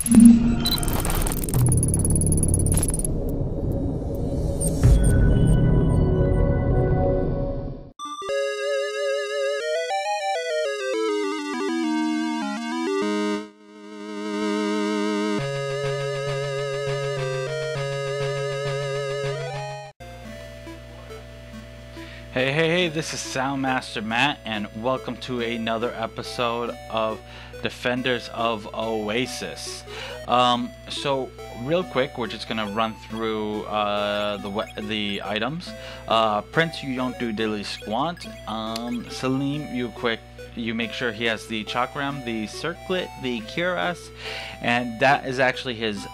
Hey, this is Soundmaster Matt, and welcome to another episode of Defenders of Oasis. So real quick, we're just gonna run through the items. Prince, you don't do diddly squat. Salim, you make sure he has the chakram, the circlet, the cuirass, and that is actually his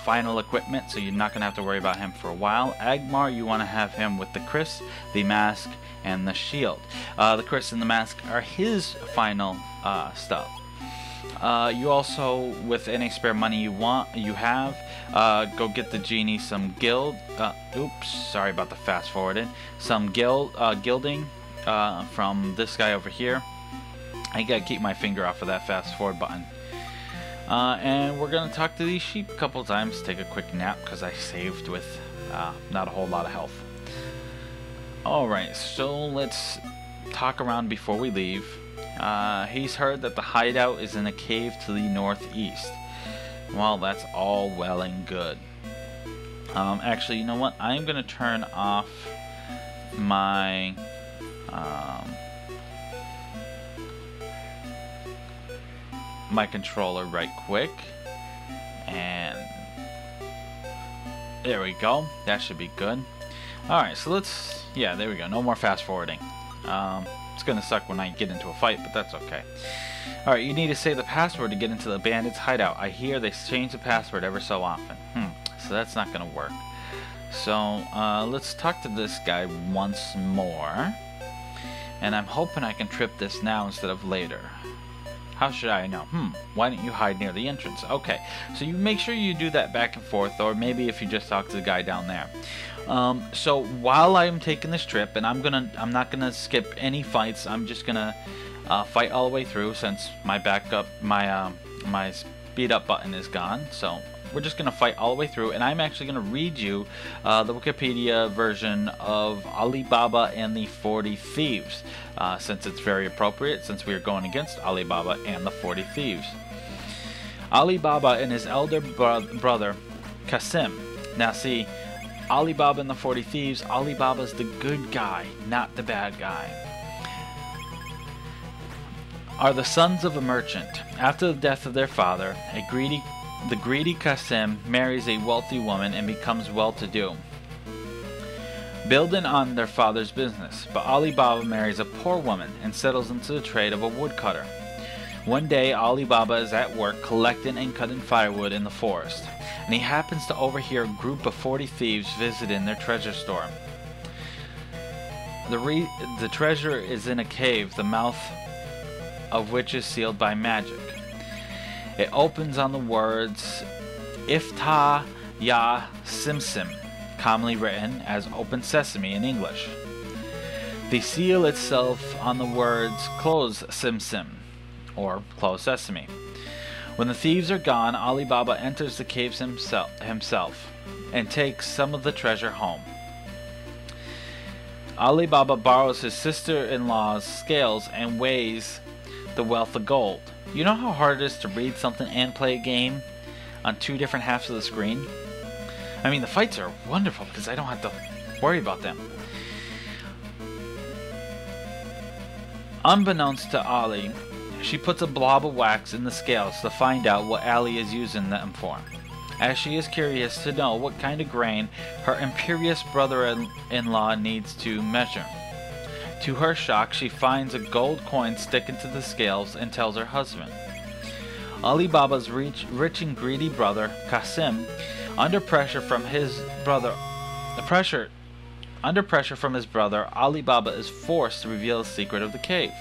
final equipment, so you're not gonna have to worry about him for a while. Agmar, you want to have him with the Chris, the mask, and the shield. The Chris and the mask are his final stuff. You also, with any spare money you have, go get the genie some oops, sorry about the fast forwarding. Some gilding from this guy over here. I gotta keep my finger off of that fast forward button. And we're gonna talk to these sheep a couple times, take a quick nap because I saved with not a whole lot of health. Alright, so let's talk around before we leave. He's heard that the hideout is in a cave to the northeast. Well, that's all well and good. Actually, you know what? I'm gonna turn off my my controller right quick, and there we go. That should be good. Alright, so yeah, there we go. No more fast forwarding. It's gonna suck when I get into a fight, but that's okay. Alright, you need to say the password to get into the bandits' hideout. I hear they change the password ever so often. So that's not gonna work. So let's talk to this guy once more, and I'm hoping I can trip this now instead of later. How should I know? Why don't you hide near the entrance? Okay, so you make sure you do that back and forth, or maybe if you just talk to the guy down there. So while I'm taking this trip, and I'm not gonna skip any fights. I'm just gonna fight all the way through, since my my speed up button is gone. So we're just gonna fight all the way through, and I'm actually gonna read you the Wikipedia version of Ali Baba and the 40 Thieves, since it's very appropriate, since we are going against Ali Baba and the 40 Thieves. Ali Baba and his elder brother Qasim. Now see, Ali Baba and the 40 Thieves, Ali Baba's the good guy, not the bad guy, are the sons of a merchant. After the death of their father, the greedy Qasim marries a wealthy woman and becomes well-to-do, building on their father's business. But Ali Baba marries a poor woman and settles into the trade of a woodcutter. One day, Ali Baba is at work collecting and cutting firewood in the forest, and he happens to overhear a group of 40 thieves visiting their treasure store. The treasure is in a cave, the mouth of which is sealed by magic. It opens on the words Iftah Ya Simsim, commonly written as Open Sesame in English. The seal itself on the words Close Simsim, or Close Sesame. When the thieves are gone, Ali Baba enters the caves himself and takes some of the treasure home. Ali Baba borrows his sister-in-law's scales and weighs the wealth of gold. You know how hard it is to read something and play a game on two different halves of the screen? I mean, the fights are wonderful because I don't have to worry about them. Unbeknownst to Ali, she puts a blob of wax in the scales to find out what Ali is using them for, as she is curious to know what kind of grain her imperious brother-in-law needs to measure. To her shock, she finds a gold coin sticking to the scales and tells her husband. Ali Baba's rich and greedy brother, Qasim, under pressure from his brother, Ali Baba is forced to reveal the secret of the cave.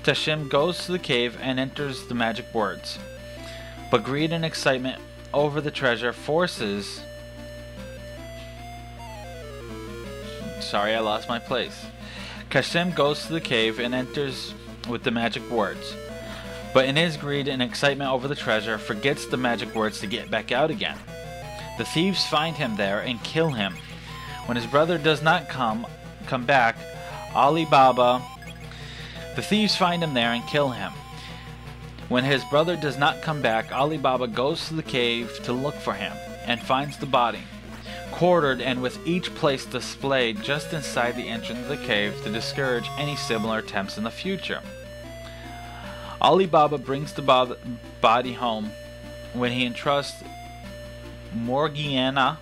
Qasim goes to the cave and enters the magic words, but greed and excitement over the treasure forces... Sorry, I lost my place. Qasim goes to the cave and enters with the magic words, but in his greed and excitement over the treasure, forgets the magic words to get back out again. The thieves find him there and kill him. When his brother does not come back, the thieves find him there and kill him. When his brother does not come back, Ali Baba goes to the cave to look for him and finds the body, quartered and with each place displayed just inside the entrance of the cave to discourage any similar attempts in the future. Ali Baba brings the body home when he entrusts Morgiana,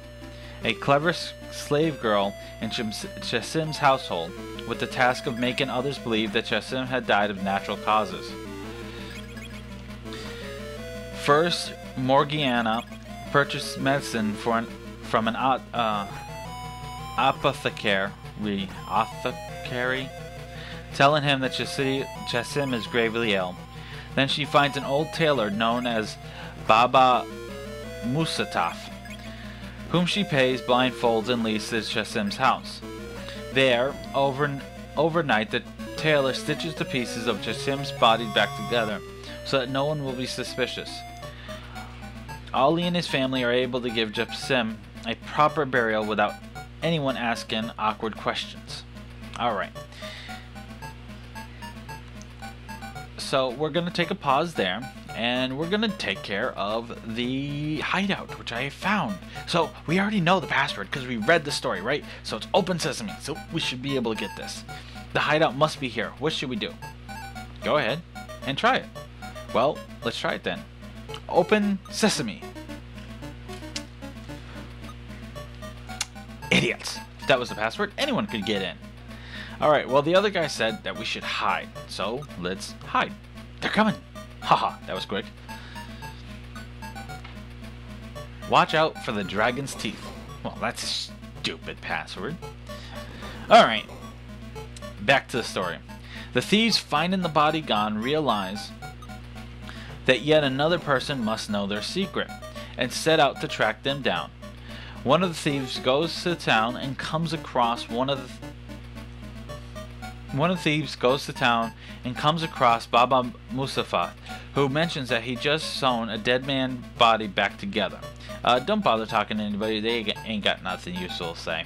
a clever slave girl in Chasim's household, with the task of making others believe that Chasim had died of natural causes. First, Morgiana purchased medicine from an apothecary, telling him that Chasim is gravely ill. Then she finds an old tailor known as Baba Musataf, whom she pays, blindfolds, and leads to Chasim's house. There, overnight, the tailor stitches the pieces of Chasim's body back together so that no one will be suspicious. Ali and his family are able to give Chasim a proper burial without anyone asking awkward questions. Alright. So we're going to take a pause there, and we're going to take care of the hideout, which I found. So we already know the password because we read the story, right? So it's open sesame, so we should be able to get this. The hideout must be here. What should we do? Go ahead and try it. Well, let's try it then. Open sesame. Idiots. If that was the password, anyone could get in. Alright, well, the other guy said that we should hide, so let's hide. They're coming! Haha, that was quick. Watch out for the dragon's teeth. Well, that's a stupid password. Alright, back to the story. The thieves, finding the body gone, realize that yet another person must know their secret, and set out to track them down. One of the thieves goes to town and comes across Baba Mustafa, who mentions that he just sewn a dead man's body back together. Don't bother talking to anybody, they ain't got nothing useful to say.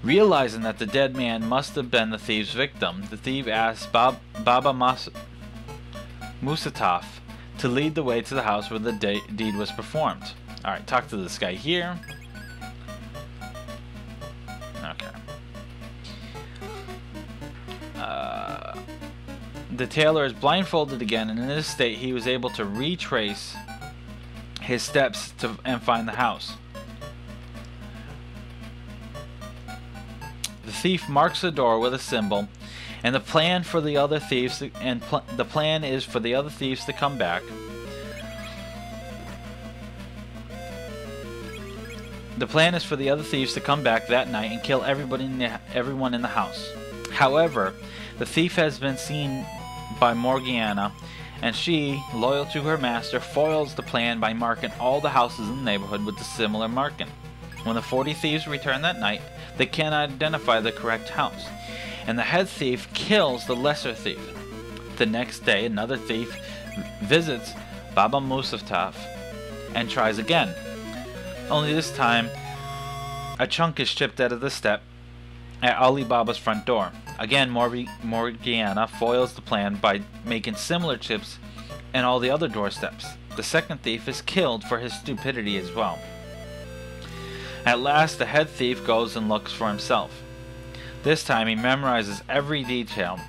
Realizing that the dead man must have been the thief's victim, the thief asks Baba Musataf to lead the way to the house where the deed was performed. Alright, talk to this guy here. Okay. The tailor is blindfolded again, and in this state he was able to retrace his steps and find the house. The thief marks the door with a symbol, and the plan is for the other thieves to come back. The plan is for the other thieves to come back that night and kill everyone in the house. However, the thief has been seen by Morgiana, and she, loyal to her master, foils the plan by marking all the houses in the neighborhood with a similar marking. When the 40 thieves return that night, they cannot identify the correct house, and the head thief kills the lesser thief. The next day, another thief visits Baba Musataf and tries again. Only this time, a chunk is chipped out of the step at Ali Baba's front door. Again, Morgiana foils the plan by making similar chips in all the other doorsteps. The second thief is killed for his stupidity as well. At last, the head thief goes and looks for himself. This time, he memorizes every detail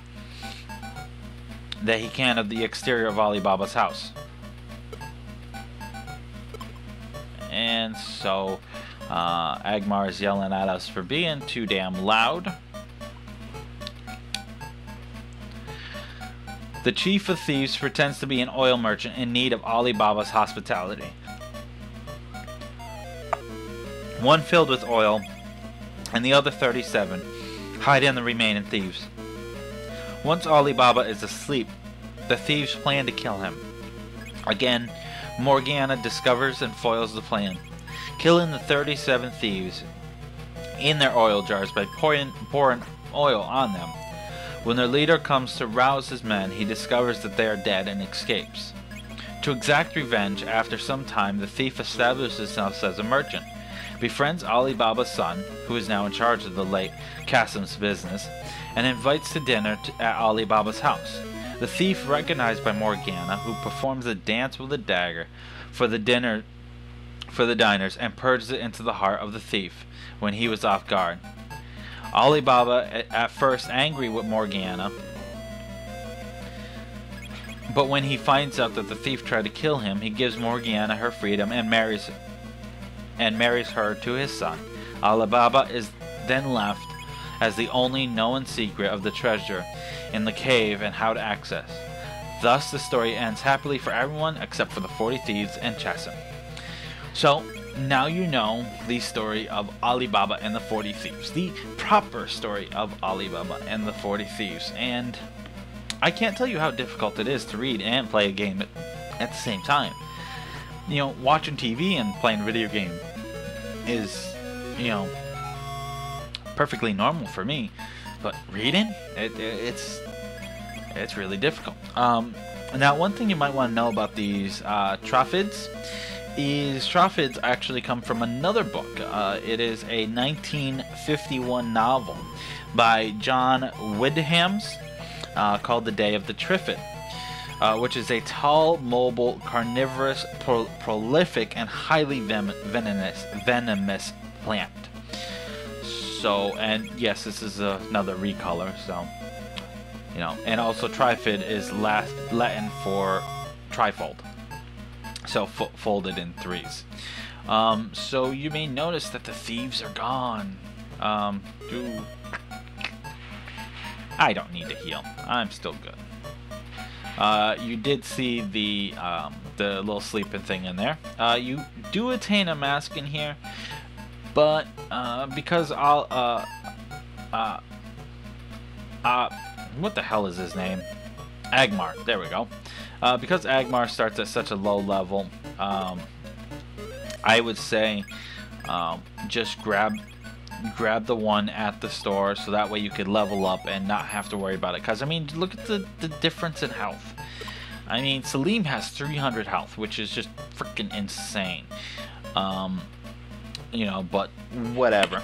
that he can of the exterior of Ali Baba's house. And so, Agmar is yelling at us for being too damn loud. The chief of thieves pretends to be an oil merchant in need of Ali Baba's hospitality. One filled with oil, and the other 37 hide in the remaining thieves. Once Ali Baba is asleep, the thieves plan to kill him. Again, Morgiana discovers and foils the plan, killing the 37 thieves in their oil jars by pouring oil on them. When their leader comes to rouse his men, he discovers that they are dead and escapes. To exact revenge, after some time, the thief establishes himself as a merchant, befriends Ali Baba's son, who is now in charge of the late Qasim's business, and invites to dinner at Ali Baba's house. The thief, recognized by Morgana, who performs the dance with a dagger for the diners, and purges it into the heart of the thief when he was off guard. Ali Baba, at first angry with Morgana, but when he finds out that the thief tried to kill him, he gives Morgana her freedom and marries her to his son. Ali Baba is then left as the only known secret of the treasure in the cave and how to access. Thus the story ends happily for everyone except for the 40 Thieves and Qasim. So now you know the story of Ali Baba and the 40 Thieves, the proper story of Ali Baba and the 40 Thieves, and I can't tell you how difficult it is to read and play a game at the same time. You know, watching TV and playing a video game is, you know, perfectly normal for me, but reading, it's really difficult. Now, one thing you might want to know about these Trafids is Trafids actually come from another book. It is a 1951 novel by John Wyndham's called The Day of the Trifid, which is a tall, mobile, carnivorous, prolific, and highly venomous plant. So, and yes, this is another recolor, so, you know, and also Trifid is Latin for trifold, so folded in threes. So you may notice that the thieves are gone. I don't need to heal. I'm still good. You did see the little sleeping thing in there. You do attain a mask in here, but because what the hell is his name? Agmar. There we go. Because Agmar starts at such a low level, I would say just grab the one at the store, so that way you could level up and not have to worry about it. Because I mean, look at the difference in health. I mean, Salim has 300 health, which is just freaking insane. You know, but whatever.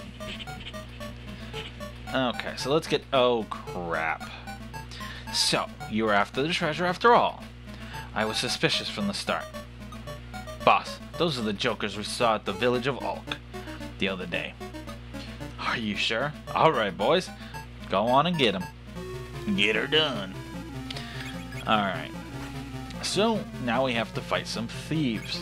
Okay, so let's get... Oh, crap. So, you were after the treasure after all. I was suspicious from the start. Boss, those are the jokers we saw at the village of Ulk the other day. Are you sure? Alright, boys. Go on and get them. Get her done. Alright. So, now we have to fight some thieves.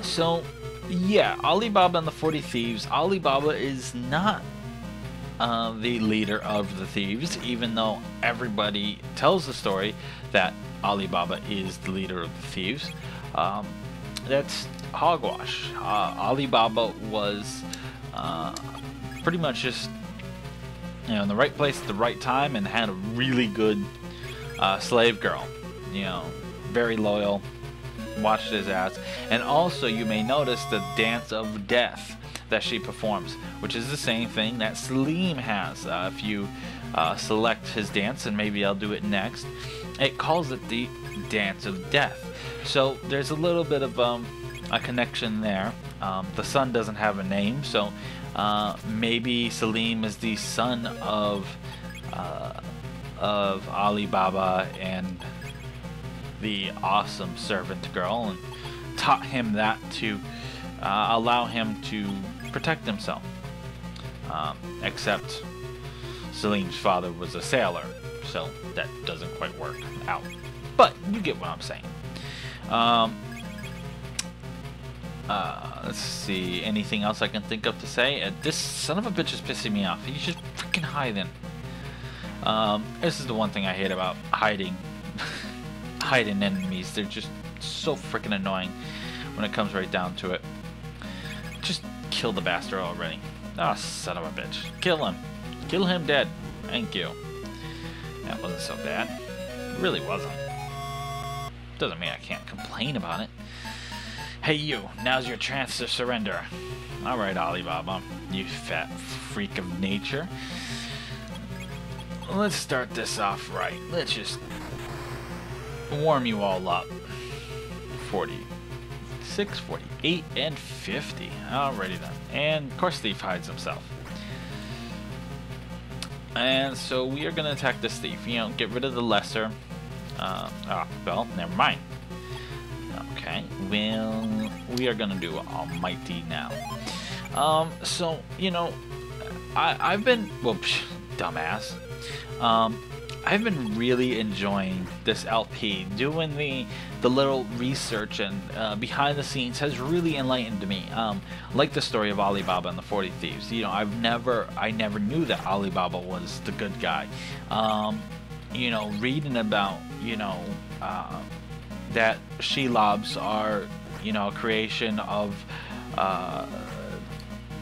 So, yeah, Ali Baba and the 40 Thieves. Ali Baba is not the leader of the thieves, even though everybody tells the story that Ali Baba is the leader of the thieves. That's hogwash. Ali Baba was pretty much just, you know, in the right place at the right time, and had a really good slave girl. You know, very loyal. Watched his ass. And also, you may notice the dance of death that she performs, which is the same thing that Salim has. If you select his dance, and maybe I'll do it next, it calls it the dance of death. So there's a little bit of a connection there. The son doesn't have a name, so maybe Salim is the son of Ali Baba and the awesome servant girl, and taught him that to allow him to protect himself. Except Salim's father was a sailor, so that doesn't quite work out. But you get what I'm saying. Let's see, anything else I can think of to say? This son of a bitch is pissing me off. He's just freaking hiding. This is the one thing I hate about hiding enemies. They're just so freaking annoying when it comes right down to it. Just kill the bastard already. Ah, oh, son of a bitch. Kill him. Kill him dead. Thank you. That wasn't so bad. It really wasn't. Doesn't mean I can't complain about it. Hey you, now's your chance to surrender. Alright, Alibaba, you fat freak of nature. Let's start this off right. Let's just warm you all up. 46, 48, and 50. Alrighty then. And of course Thief hides himself. And so we are gonna attack this thief. You know, get rid of the lesser. Well, never mind. Okay, well, we are gonna do Almighty now. So, you know, I've been, well, dumbass. I've been really enjoying this LP. Doing the little research and behind the scenes has really enlightened me. Like the story of Alibaba and the 40 Thieves. You know, I never knew that Alibaba was the good guy. You know, reading about, you know, that Shelobs are, you know, a creation of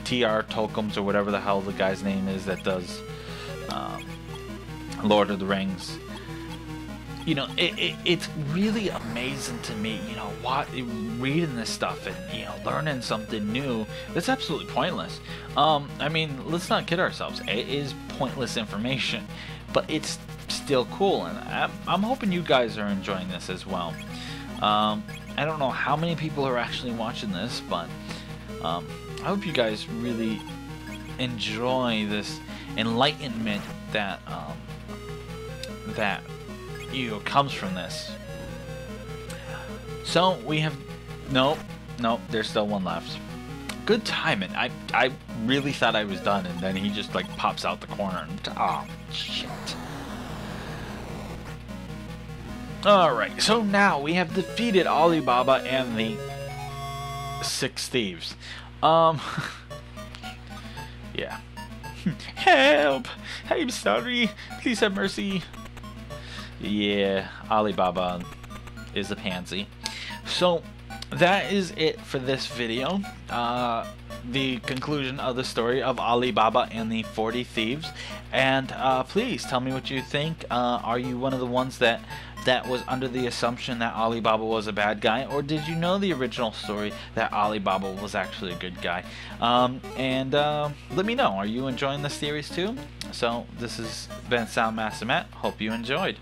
TR Tolkien's or whatever the hell the guy's name is that does Lord of the Rings. You know, it's really amazing to me, you know, reading this stuff and, you know, learning something new that's absolutely pointless. I mean, let's not kid ourselves. It is pointless information, but it's still cool, and I'm hoping you guys are enjoying this as well. I don't know how many people are actually watching this, but I hope you guys really enjoy this enlightenment that you know, comes from this. So we have nope, there's still one left. Good timing. I really thought I was done, and then he just like pops out the corner and oh shit. Alright, so now we have defeated Alibaba and the 6 thieves. Yeah. Help! I'm sorry. Please have mercy. Yeah, Alibaba is a pansy. So that is it for this video. The conclusion of the story of Alibaba and the 40 Thieves. And please tell me what you think. Are you one of the ones that was under the assumption that Alibaba was a bad guy, or did you know the original story that Alibaba was actually a good guy? Let me know. Are you enjoying this series too? So this has been Soundmaster Matt. Hope you enjoyed.